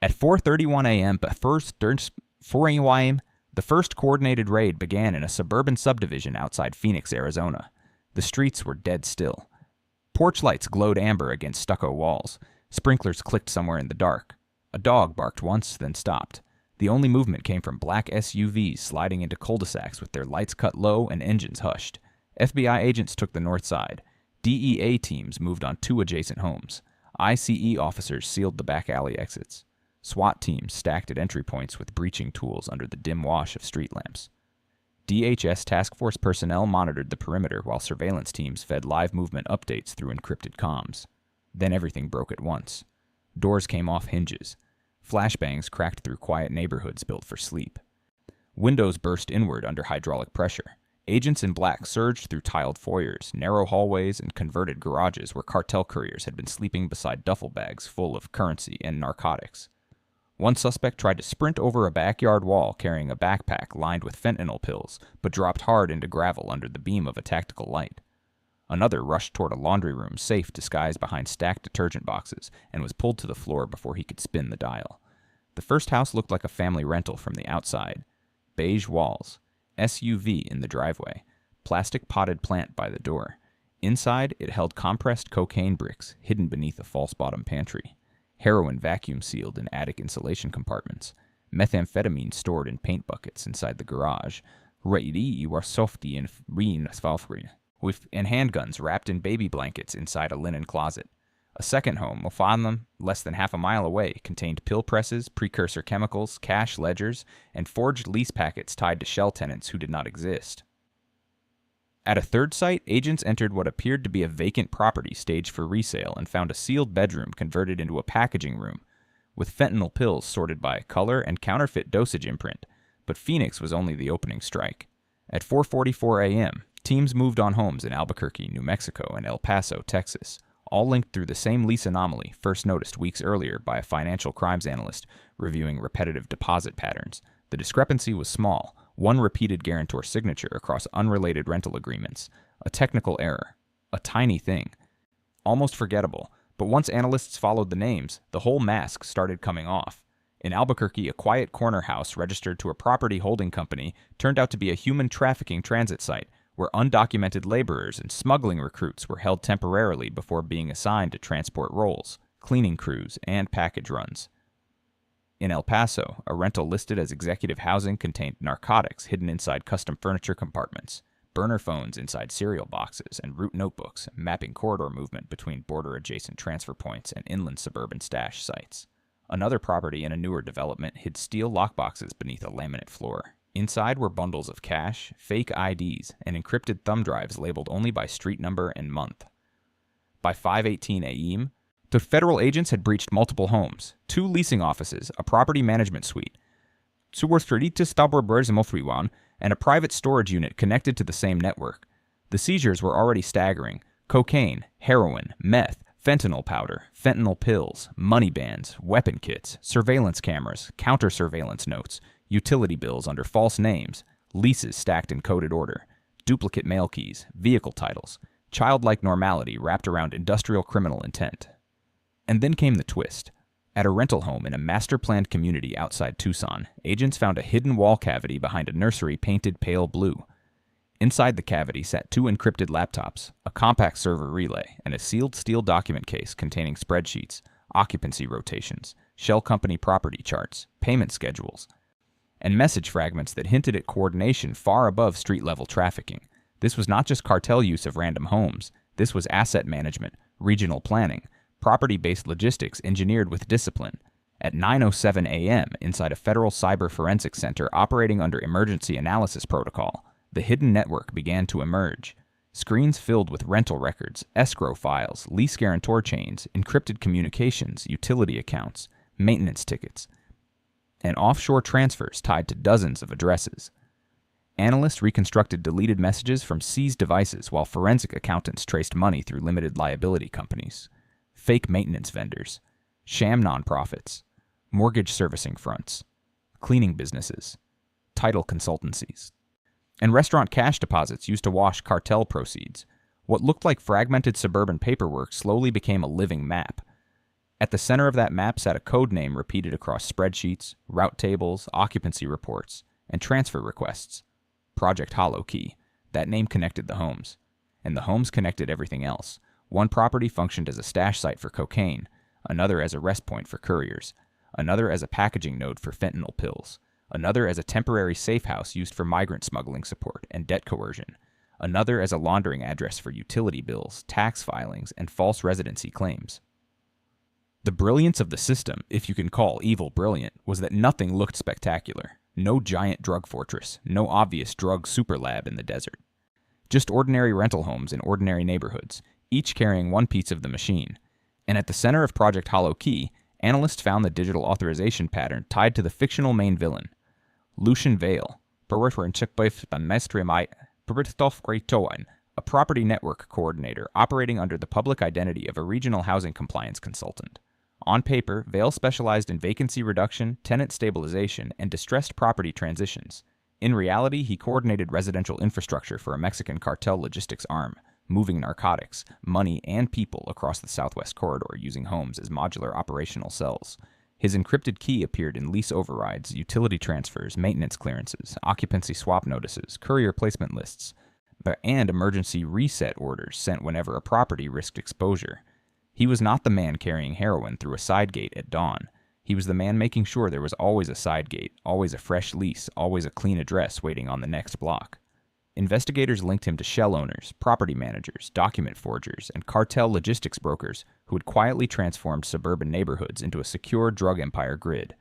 At 4:31 a.m., the first coordinated raid began in a suburban subdivision outside Phoenix, Arizona. The streets were dead still. Porch lights glowed amber against stucco walls. Sprinklers clicked somewhere in the dark. A dog barked once, then stopped. The only movement came from black SUVs sliding into cul-de-sacs with their lights cut low and engines hushed. FBI agents took the north side. DEA teams moved on 2 adjacent homes. ICE officers sealed the back alley exits. SWAT teams stacked at entry points with breaching tools under the dim wash of street lamps. DHS task force personnel monitored the perimeter while surveillance teams fed live movement updates through encrypted comms. Then everything broke at once. Doors came off hinges. Flashbangs cracked through quiet neighborhoods built for sleep. Windows burst inward under hydraulic pressure. Agents in black surged through tiled foyers, narrow hallways, and converted garages where cartel couriers had been sleeping beside duffel bags full of currency and narcotics. One suspect tried to sprint over a backyard wall carrying a backpack lined with fentanyl pills, but dropped hard into gravel under the beam of a tactical light. Another rushed toward a laundry room safe disguised behind stacked detergent boxes and was pulled to the floor before he could spin the dial. The first house looked like a family rental from the outside. Beige walls, SUV in the driveway, plastic potted plant by the door. Inside, it held compressed cocaine bricks hidden beneath a false bottom pantry. Heroin vacuum-sealed in attic insulation compartments. Methamphetamine stored in paint buckets inside the garage. And handguns wrapped in baby blankets inside a linen closet. A second home, Mofanam, less than half a mile away, contained pill presses, precursor chemicals, cash ledgers, and forged lease packets tied to shell tenants who did not exist. At a third site, agents entered what appeared to be a vacant property staged for resale and found a sealed bedroom converted into a packaging room, with fentanyl pills sorted by color and counterfeit dosage imprint. But Phoenix was only the opening strike. At 4:44 a.m., teams moved on homes in Albuquerque, New Mexico, and El Paso, Texas, all linked through the same lease anomaly first noticed weeks earlier by a financial crimes analyst reviewing repetitive deposit patterns. The discrepancy was small, one repeated guarantor signature across unrelated rental agreements, a technical error, a tiny thing, almost forgettable, but once analysts followed the names, the whole mask started coming off. In Albuquerque, a quiet corner house registered to a property holding company turned out to be a human trafficking transit site, where undocumented laborers and smuggling recruits were held temporarily before being assigned to transport roles, cleaning crews, and package runs. In El Paso, a rental listed as executive housing contained narcotics hidden inside custom furniture compartments, burner phones inside cereal boxes, and route notebooks, mapping corridor movement between border-adjacent transfer points and inland suburban stash sites. Another property in a newer development hid steel lockboxes beneath a laminate floor. Inside were bundles of cash, fake IDs, and encrypted thumb drives labeled only by street number and month. By 5:18 a.m., the federal agents had breached multiple homes, 2 leasing offices, a property management suite, and a private storage unit connected to the same network. The seizures were already staggering: cocaine, heroin, meth, fentanyl powder, fentanyl pills, money bands, weapon kits, surveillance cameras, counter-surveillance notes, utility bills under false names, leases stacked in coded order, duplicate mail keys, vehicle titles, childlike normality wrapped around industrial criminal intent. And then came the twist. At a rental home in a master-planned community outside Tucson, agents found a hidden wall cavity behind a nursery painted pale blue. Inside the cavity sat 2 encrypted laptops, a compact server relay, and a sealed steel document case containing spreadsheets, occupancy rotations, shell company property charts, payment schedules, and message fragments that hinted at coordination far above street-level trafficking. This was not just cartel use of random homes. This was asset management, regional planning, property-based logistics engineered with discipline. At 9:07 a.m., inside a federal cyber forensics center operating under emergency analysis protocol, the hidden network began to emerge. Screens filled with rental records, escrow files, lease guarantor chains, encrypted communications, utility accounts, maintenance tickets, and offshore transfers tied to dozens of addresses. Analysts reconstructed deleted messages from seized devices while forensic accountants traced money through limited liability companies, fake maintenance vendors, sham nonprofits, mortgage servicing fronts, cleaning businesses, title consultancies, and restaurant cash deposits used to wash cartel proceeds. What looked like fragmented suburban paperwork slowly became a living map. At the center of that map sat a code name repeated across spreadsheets, route tables, occupancy reports, and transfer requests. Project Hollow Key. That name connected the homes. And the homes connected everything else. One property functioned as a stash site for cocaine, another as a rest point for couriers, another as a packaging node for fentanyl pills, another as a temporary safe house used for migrant smuggling support and debt coercion, another as a laundering address for utility bills, tax filings, and false residency claims. The brilliance of the system, if you can call evil brilliant, was that nothing looked spectacular. No giant drug fortress, no obvious drug super lab in the desert. Just ordinary rental homes in ordinary neighborhoods, each carrying one piece of the machine. And at the center of Project Hollow Key, analysts found the digital authorization pattern tied to the fictional main villain, Lucian Vale, a property network coordinator operating under the public identity of a regional housing compliance consultant. On paper, Vale specialized in vacancy reduction, tenant stabilization, and distressed property transitions. In reality, he coordinated residential infrastructure for a Mexican cartel logistics arm, moving narcotics, money, and people across the Southwest Corridor using homes as modular operational cells. His encrypted key appeared in lease overrides, utility transfers, maintenance clearances, occupancy swap notices, courier placement lists, and emergency reset orders sent whenever a property risked exposure. He was not the man carrying heroin through a side gate at dawn. He was the man making sure there was always a side gate, always a fresh lease, always a clean address waiting on the next block. Investigators linked him to shell owners, property managers, document forgers, and cartel logistics brokers who had quietly transformed suburban neighborhoods into a secure drug empire grid.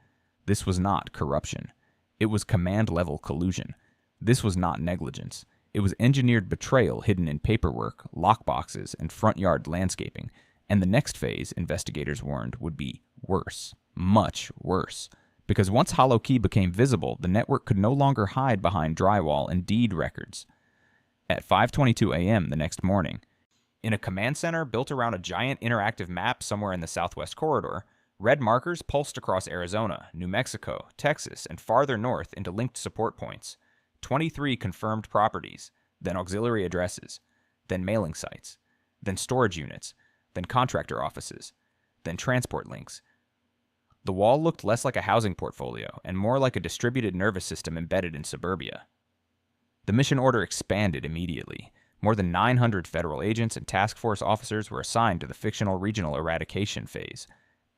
This was not corruption. It was command-level collusion. This was not negligence. It was engineered betrayal hidden in paperwork, lockboxes, and front yard landscaping. And the next phase, investigators warned, would be worse. Much worse. Because once Hollow Key became visible, the network could no longer hide behind drywall and deed records. At 5:22 a.m. the next morning, in a command center built around a giant interactive map somewhere in the Southwest Corridor, red markers pulsed across Arizona, New Mexico, Texas, and farther north into linked support points. 23 confirmed properties, then auxiliary addresses, then mailing sites, then storage units, then contractor offices, then transport links. The wall looked less like a housing portfolio and more like a distributed nervous system embedded in suburbia. The mission order expanded immediately. More than 900 federal agents and task force officers were assigned to the fictional regional eradication phase.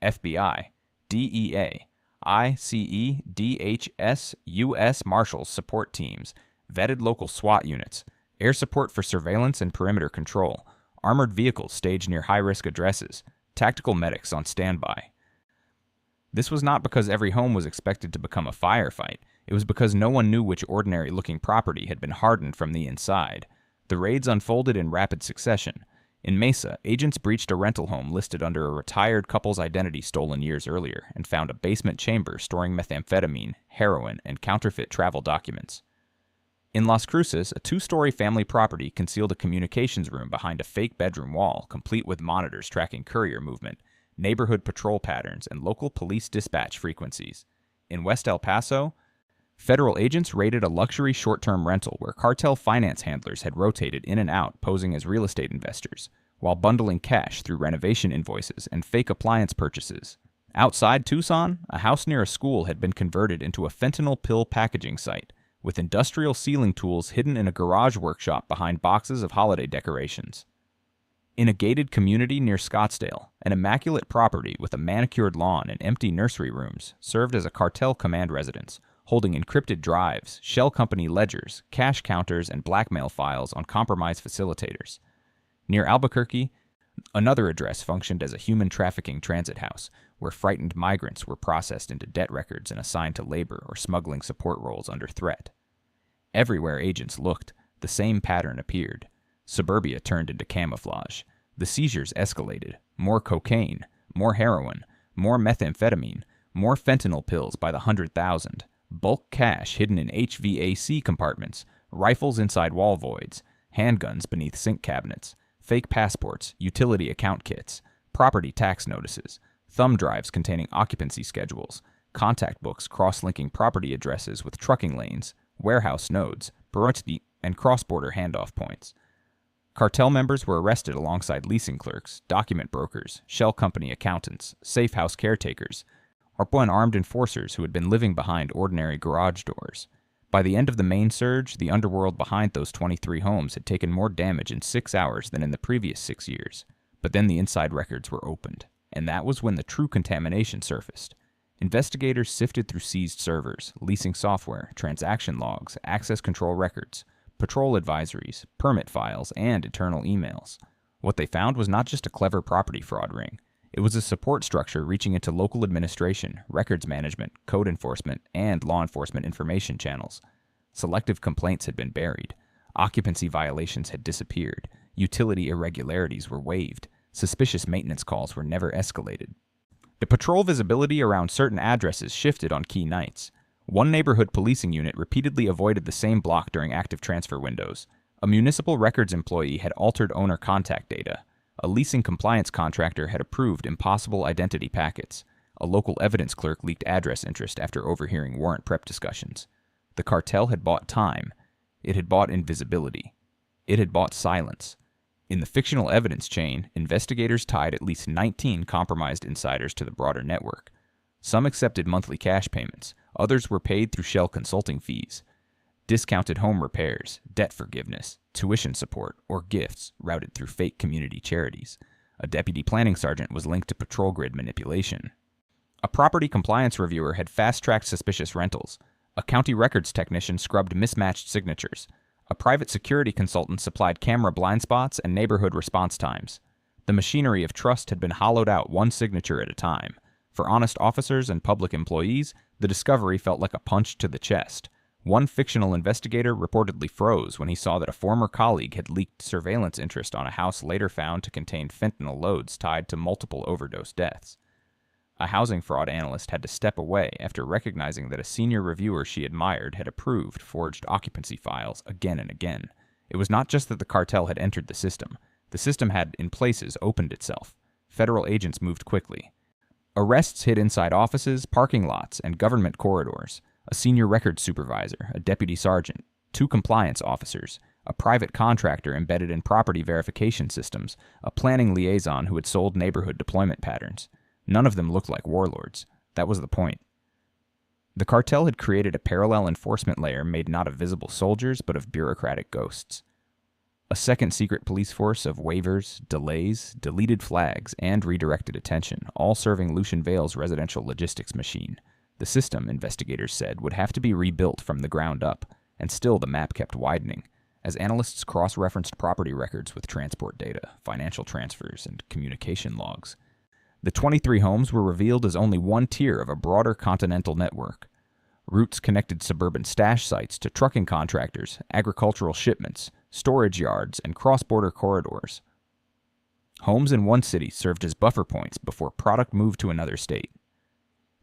FBI, DEA, ICE, DHS, U.S. Marshals support teams, vetted local SWAT units, air support for surveillance and perimeter control, armored vehicles staged near high-risk addresses, tactical medics on standby. This was not because every home was expected to become a firefight. It was because no one knew which ordinary-looking property had been hardened from the inside. The raids unfolded in rapid succession. In Mesa, agents breached a rental home listed under a retired couple's identity stolen years earlier and found a basement chamber storing methamphetamine, heroin, and counterfeit travel documents. In Las Cruces, a 2-story family property concealed a communications room behind a fake bedroom wall, complete with monitors tracking courier movement, neighborhood patrol patterns, and local police dispatch frequencies. In West El Paso, federal agents raided a luxury short-term rental where cartel finance handlers had rotated in and out posing as real estate investors, while bundling cash through renovation invoices and fake appliance purchases. Outside Tucson, a house near a school had been converted into a fentanyl pill packaging site, with industrial sealing tools hidden in a garage workshop behind boxes of holiday decorations. In a gated community near Scottsdale, an immaculate property with a manicured lawn and empty nursery rooms served as a cartel command residence, holding encrypted drives, shell company ledgers, cash counters, and blackmail files on compromise facilitators. Near Albuquerque, another address functioned as a human trafficking transit house, where frightened migrants were processed into debt records and assigned to labor or smuggling support roles under threat. Everywhere agents looked, the same pattern appeared. Suburbia turned into camouflage. The seizures escalated. More cocaine, more heroin, more methamphetamine, more fentanyl pills by the 100,000, bulk cash hidden in HVAC compartments, rifles inside wall voids, handguns beneath sink cabinets, fake passports, utility account kits, property tax notices, thumb drives containing occupancy schedules, contact books cross-linking property addresses with trucking lanes, warehouse nodes, and cross-border handoff points. Cartel members were arrested alongside leasing clerks, document brokers, shell company accountants, safe house caretakers, or armed enforcers who had been living behind ordinary garage doors. By the end of the main surge, the underworld behind those 23 homes had taken more damage in 6 hours than in the previous 6 years. But then the inside records were opened, and that was when the true contamination surfaced. Investigators sifted through seized servers, leasing software, transaction logs, access control records, patrol advisories, permit files, and internal emails. What they found was not just a clever property fraud ring. It was a support structure reaching into local administration, records management, code enforcement, and law enforcement information channels. Selective complaints had been buried. Occupancy violations had disappeared. Utility irregularities were waived. Suspicious maintenance calls were never escalated. The patrol visibility around certain addresses shifted on key nights. One neighborhood policing unit repeatedly avoided the same block during active transfer windows. A municipal records employee had altered owner contact data. A leasing compliance contractor had approved impossible identity packets. A local evidence clerk leaked address interest after overhearing warrant prep discussions. The cartel had bought time. It had bought invisibility. It had bought silence. In the fictional evidence chain, investigators tied at least 19 compromised insiders to the broader network. Some accepted monthly cash payments. Others were paid through shell consulting fees. Discounted home repairs, debt forgiveness, tuition support, or gifts routed through fake community charities. A deputy planning sergeant was linked to patrol grid manipulation. A property compliance reviewer had fast-tracked suspicious rentals. A county records technician scrubbed mismatched signatures. A private security consultant supplied camera blind spots and neighborhood response times. The machinery of trust had been hollowed out one signature at a time. For honest officers and public employees, the discovery felt like a punch to the chest. One fictional investigator reportedly froze when he saw that a former colleague had leaked surveillance interest on a house later found to contain fentanyl loads tied to multiple overdose deaths. A housing fraud analyst had to step away after recognizing that a senior reviewer she admired had approved forged occupancy files again and again. It was not just that the cartel had entered the system. The system had, in places, opened itself. Federal agents moved quickly. Arrests hid inside offices, parking lots, and government corridors. A senior records supervisor, a deputy sergeant, 2 compliance officers, a private contractor embedded in property verification systems, a planning liaison who had sold neighborhood deployment patterns. None of them looked like warlords. That was the point. The cartel had created a parallel enforcement layer made not of visible soldiers, but of bureaucratic ghosts. A second secret police force of waivers, delays, deleted flags, and redirected attention, all serving Lucian Vale's residential logistics machine. The system, investigators said, would have to be rebuilt from the ground up, and still the map kept widening, as analysts cross-referenced property records with transport data, financial transfers, and communication logs. The 23 homes were revealed as only one tier of a broader continental network. Routes connected suburban stash sites to trucking contractors, agricultural shipments, storage yards, and cross-border corridors. Homes in one city served as buffer points before product moved to another state.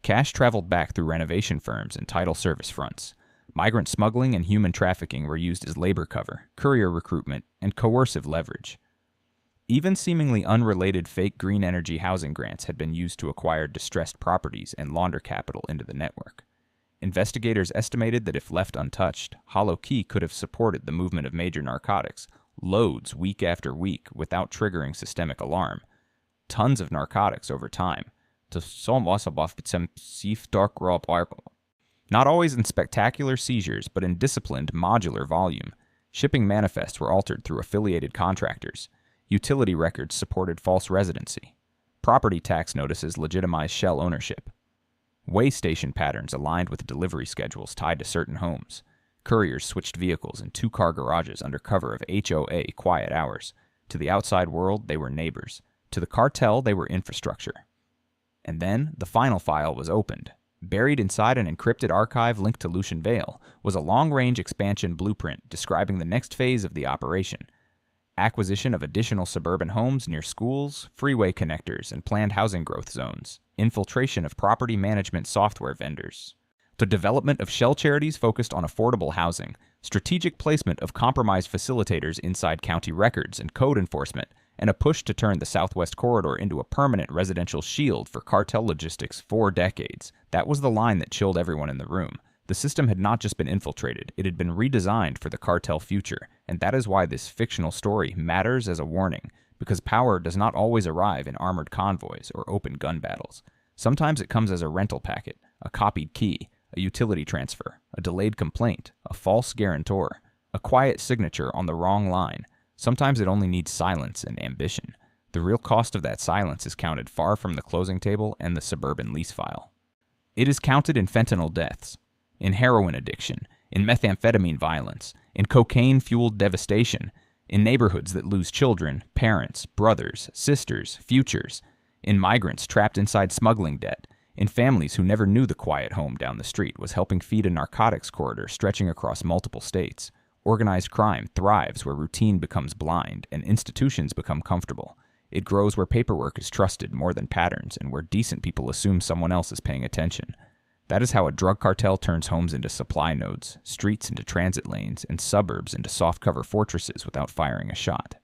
Cash traveled back through renovation firms and title service fronts. Migrant smuggling and human trafficking were used as labor cover, courier recruitment, and coercive leverage. Even seemingly unrelated fake green energy housing grants had been used to acquire distressed properties and launder capital into the network. Investigators estimated that if left untouched, Hollow Key could have supported the movement of major narcotics, loads week after week without triggering systemic alarm. Tons of narcotics over time. Not always in spectacular seizures, but in disciplined, modular volume. Shipping manifests were altered through affiliated contractors. Utility records supported false residency. Property tax notices legitimized shell ownership. Way station patterns aligned with delivery schedules tied to certain homes. Couriers switched vehicles in 2-car garages under cover of HOA quiet hours. To the outside world, they were neighbors. To the cartel, they were infrastructure. And then, the final file was opened. Buried inside an encrypted archive linked to Lucian Vale was a long-range expansion blueprint describing the next phase of the operation. Acquisition of additional suburban homes near schools, freeway connectors, and planned housing growth zones. Infiltration of property management software vendors. The development of shell charities focused on affordable housing. Strategic placement of compromised facilitators inside county records and code enforcement, and a push to turn the Southwest Corridor into a permanent residential shield for cartel logistics for decades. That was the line that chilled everyone in the room. The system had not just been infiltrated, it had been redesigned for the cartel future, and that is why this fictional story matters as a warning, because power does not always arrive in armored convoys or open gun battles. Sometimes it comes as a rental packet, a copied key, a utility transfer, a delayed complaint, a false guarantor, a quiet signature on the wrong line. Sometimes it only needs silence and ambition. The real cost of that silence is counted far from the closing table and the suburban lease file. It is counted in fentanyl deaths, in heroin addiction, in methamphetamine violence, in cocaine-fueled devastation, in neighborhoods that lose children, parents, brothers, sisters, futures, in migrants trapped inside smuggling debt, in families who never knew the quiet home down the street was helping feed a narcotics corridor stretching across multiple states. Organized crime thrives where routine becomes blind and institutions become comfortable. It grows where paperwork is trusted more than patterns and where decent people assume someone else is paying attention. That is how a drug cartel turns homes into supply nodes, streets into transit lanes, and suburbs into soft-cover fortresses without firing a shot.